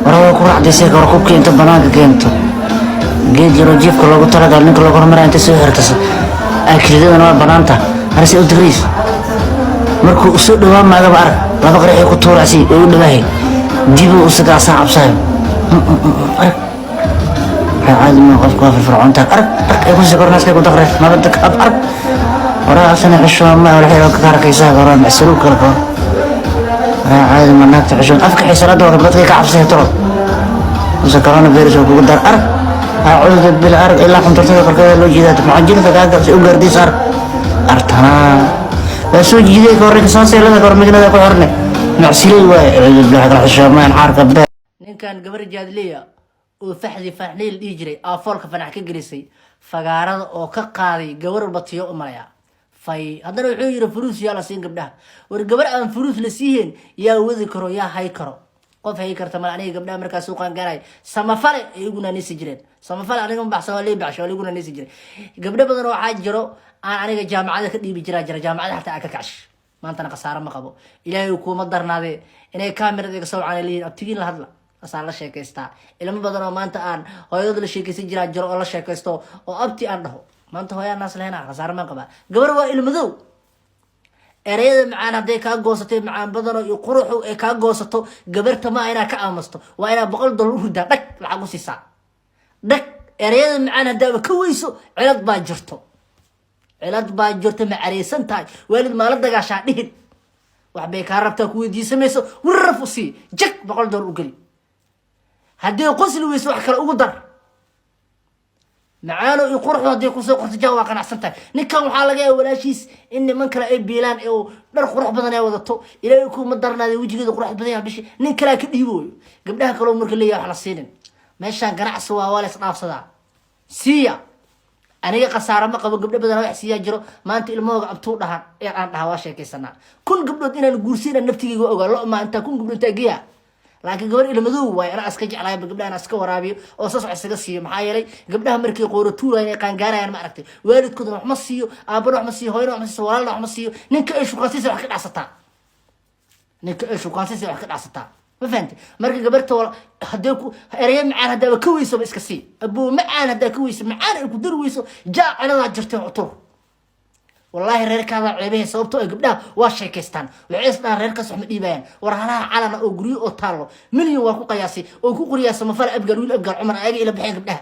ورا كورة ديسك ورا كوب كينتو بناك كينتو جيت جرو جيف كل وقت ترى قال نقول مرة أنت سوي هرتس أكيد ده أنا بنانتا أنا سوي تغريس مركو أسود دوام ما قبر ما بقرأ يكون طور عسي يقول له هاي جيبوا أسد عصا عبسايم عادي ما قف قاف الفرعون تاك يكون سكر ناس كيكون تغريس ما بدك أبقر ورا أصلا عشوا ما ولا حيل كثار كيساق ورا معسلوك كلكم عادي ما ناك تعيشون أفك حسرات وقبلتك كعبسه ترى وذكرنا فيروس وقدر أعوذ بالأرض إلا كنت ترتدي كذا لو جيدات معجنة كذا سأقدر دي صار أرتنا بس وجيدة كورك سانسي لنا كور مجنة كور هرني معسلي وبلاد الحشام ما نحارك بده nin kan gabar jaadliya oo faxdi faxneel dhii jiray aafoolka fanax ka gelisay fagaarada oo ka qaaday gabar batiyo u malaya fay haddana wuxuu yiri furuus yaa la siin gabdhaha war gabar aan furuus la siiyeen yaa wadi karo yaa hay karo qof hay karta mal aniga gabdhaha markaas uu qaan gaaray samafale iyaguna nisi jireen samafale aniga ma baxsan wali baxsho iyaguna nisi jireen gabdho badan oo waxa jiro aan aniga jaamacada ka dhiibi jira jaamacada xataa ka kacash maanta qasaaro ma qabo ilaahay uu kuma darnaade inay kaamirada iga soo caanayeen abtigin la hadla asal la sheekaysta ilmo badan oo maanta aan hooyada la sheekaysan jira jiro oo la sheekaysto oo abti aan dhaho maanta hooyada naas leena qasaaro ma qaba gabar waa ilmadow ereyada macaan haday ka goosatay macaan badan oo quruxu ee ka goosato gabarta ma ina ka aamusto waa ina $100 u ridaa dhag lacag u siisaa dhag ereyada macaan hadaa ka weyso cilad baa jirto ma areysan tahay waalid maal dagaashaa dhihin wax bay ka rabtaa ku weydiisamayso warraf u sii jag $100 u gali haddii qosli weyso wax kale ugu dar macaano iyo quruxda haddii ku soo qorto jawaab qanacsan tahay ninkan waxaa laga yaabaa walaashiis in niman kale ay biilaan ee dhar qurux badan ay wadato ilaahay ku ma darnaade wajigeeda qurux badan yahay bishi nin kale ka dhiibooyo gabdhaha kale marka leeyahay wax la siinin meeshan ganacsi waa walaas dhaafsadaa siya aniga qasaaro ma qabo gabdho badan wax siya jiro maanta ilmahooga abtuu dhahan ee aan dhaha waa sheekaysanaa kun gabdhood inaan guursiina naftigeyga ogaa lo ma inta kun gabdhood taagiya laakiin gabar ilmadow way ana aska jeclahay gabdhahan aska waraabiyo oo soo isaga siiyo maxaa yeelay gabdhaha markay qooro tuurayeen qaan gaarayaan ma aragtay waalidkooda wax ma siiyo aabana wax ma siiyo hooyana wax ma siiyo walaalna wax ma siiyo ninka ay shaqasiisa wax ka dhacsataa ما فهمت مركي قبرته ولا هديكو أريم معان هدا كويسو بس كسي أبو معان هدا كويس معان الكدر ويسو جاء أنا لا جرتين عطور والله ريرك هذا عيبه صوبته قبلها واش كيستان وعيسنا ريرك صحمد إيبان ورهنا على أوجري أو تارو مليون وكو قياسي وكو قياس مفر أبقى ويل أبقى عمر أجي إلى بحين قبلها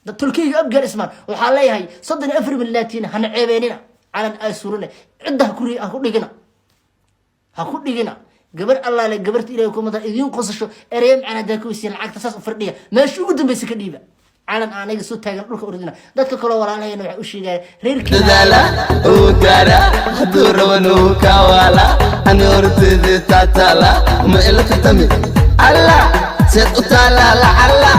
ده تركي أبقى اسمه وحالي هاي صدق أفر من اللاتين هن عيباننا على الأسرنا عندها كوري أقول لنا gabar Allah la gabarta ilaahay kuma dad idin qosasho ereem aan hada ku siin lacagta saas u fardhiya meesha ugu dambeysay ka dhiiba calan aanaga soo taagan dhulka ordina dadka kale walaalahayna waxa u sheegay reerkii dadaala oo gaara haduu rabano ka wala anortida tatala ma ilka tami Allah sad u taala la Allah